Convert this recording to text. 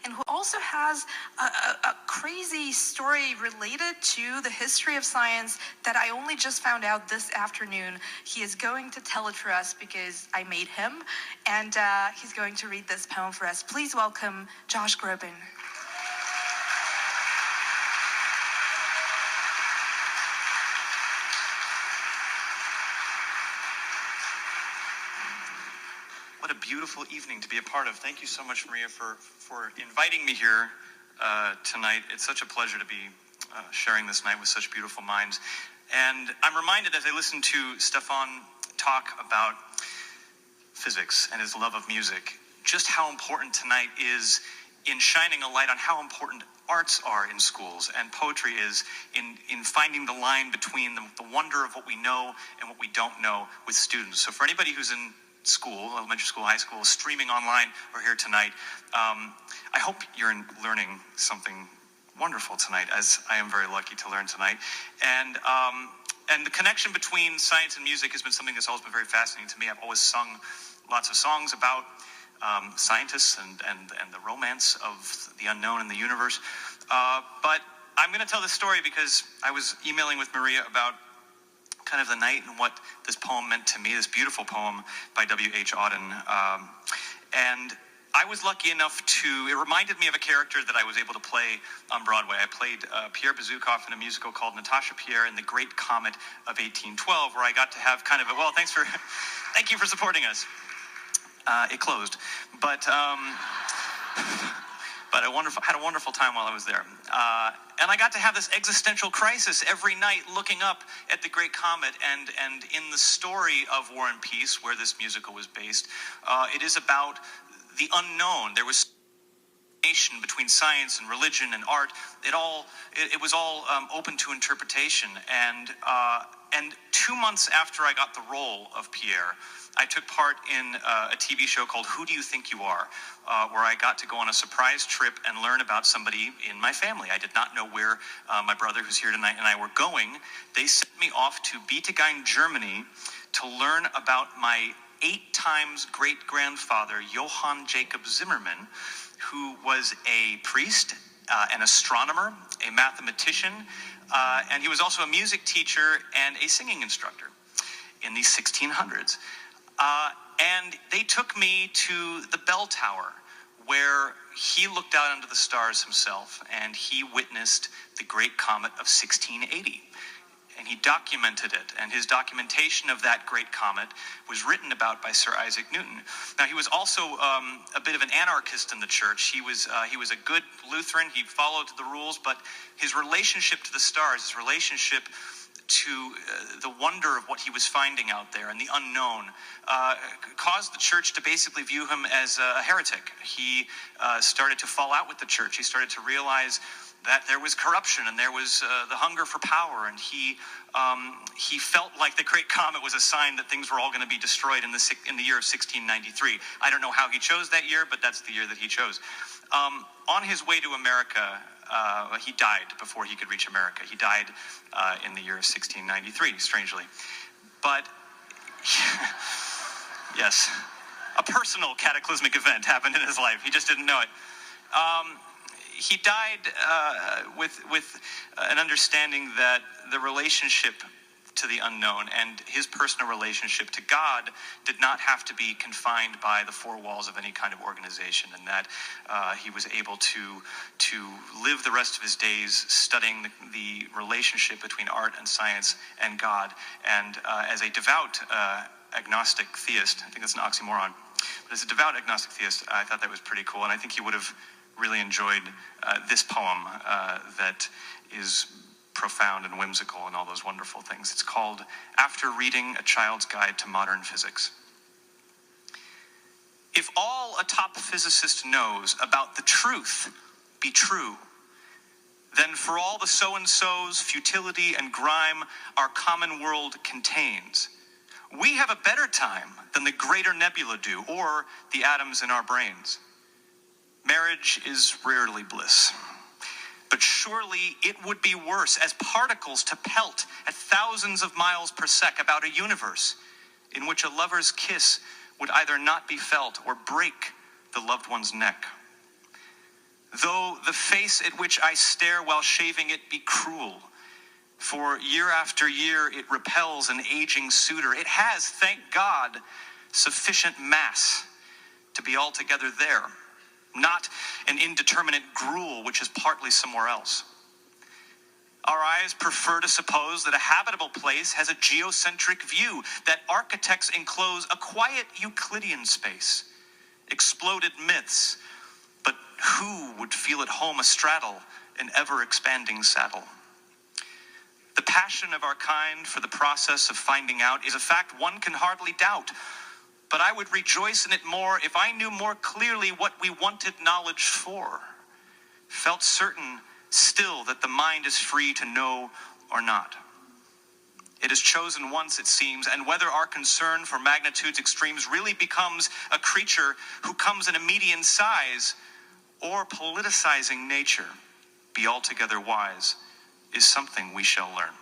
and who also has a crazy story related to the history of science that I only just found out this afternoon. He is going to tell it for us because I made him, and he's going to read this poem for us. Please welcome Josh Groban. What a beautiful evening to be a part of. Thank you so much, Maria, for inviting me here tonight. It's such a pleasure to be sharing this night with such beautiful minds. And I'm reminded as I listen to Stefan talk about physics and his love of music, just how important tonight is in shining a light on how important arts are in schools and poetry is in finding the line between the wonder of what we know and what we don't know with students. So for anybody who's in school, elementary school, high school, streaming online or here tonight, I hope you're learning something wonderful tonight, as I am very lucky to learn tonight. And the connection between science and music has been something that's always been very fascinating to me. I've always sung lots of songs about scientists and the romance of the unknown in the universe. But I'm going to tell this story because I was emailing with Maria about kind of the night and what this poem meant to me, this beautiful poem by W.H. Auden. And I was lucky enough it reminded me of a character that I was able to play on Broadway. I played Pierre Bezukhov in a musical called Natasha Pierre and the Great Comet of 1812, where I got to have kind of thank you for supporting us. It closed, but I had a wonderful time while I was there. And I got to have this existential crisis every night looking up at the Great Comet. And in the story of War and Peace, where this musical was based, it is about the unknown. There was nation between science and religion and art. It was all open to interpretation. And 2 months after I got the role of Pierre, I took part in a TV show called Who Do You Think You Are, where I got to go on a surprise trip and learn about somebody in my family. I did not know where my brother, who's here tonight, and I were going. They sent me off to Bietigheim, Germany, to learn about my 8 times great-grandfather, Johann Jacob Zimmermann, who was a priest, an astronomer, a mathematician, and he was also a music teacher and a singing instructor in the 1600s. And they took me to the bell tower, where he looked out into the stars himself, and he witnessed the Great Comet of 1680. And he documented it, and his documentation of that great comet was written about by Sir Isaac Newton. Now, he was also a bit of an anarchist in the church. He was a good Lutheran. He followed the rules, but his relationship to the stars, his relationship to the wonder of what he was finding out there and the unknown, caused the church to basically view him as a heretic. He started to fall out with the church. He started to realize that there was corruption and there was the hunger for power, and he felt like the Great Comet was a sign that things were all going to be destroyed in the year of 1693. I don't know how he chose that year, but that's the year that he chose. On his way to America, he died before he could reach America. He died in the year of 1693, strangely. But, yes, a personal cataclysmic event happened in his life. He just didn't know it. He died with an understanding that the relationship to the unknown and his personal relationship to God did not have to be confined by the 4 walls of any kind of organization, and that he was able to live the rest of his days studying the relationship between art and science and God. And as a devout agnostic theist, I think that's an oxymoron, but as a devout agnostic theist, I thought that was pretty cool, and I think he would have really enjoyed this poem that is profound and whimsical and all those wonderful things. It's called After Reading A Child's Guide to Modern Physics. If all a top physicist knows about the truth be true, then for all the so-and-so's futility and grime our common world contains, we have a better time than the greater nebula do, or the atoms in our brains. Marriage is rarely bliss. But surely it would be worse as particles to pelt at thousands of miles per sec about a universe in which a lover's kiss would either not be felt or break the loved one's neck. Though the face at which I stare while shaving it be cruel, for year after year it repels an aging suitor, it has, thank God, sufficient mass to be altogether there, not an indeterminate gruel which is partly somewhere else. Our eyes prefer to suppose that a habitable place has a geocentric view, that architects enclose a quiet Euclidean space, exploded myths, but who would feel at home astraddle an ever-expanding saddle? The passion of our kind for the process of finding out is a fact one can hardly doubt, but I would rejoice in it more if I knew more clearly what we wanted knowledge for, felt certain still that the mind is free to know or not. It is chosen once, it seems, and whether our concern for magnitude's extremes really becomes a creature who comes in a median size or politicizing nature, be altogether wise, is something we shall learn.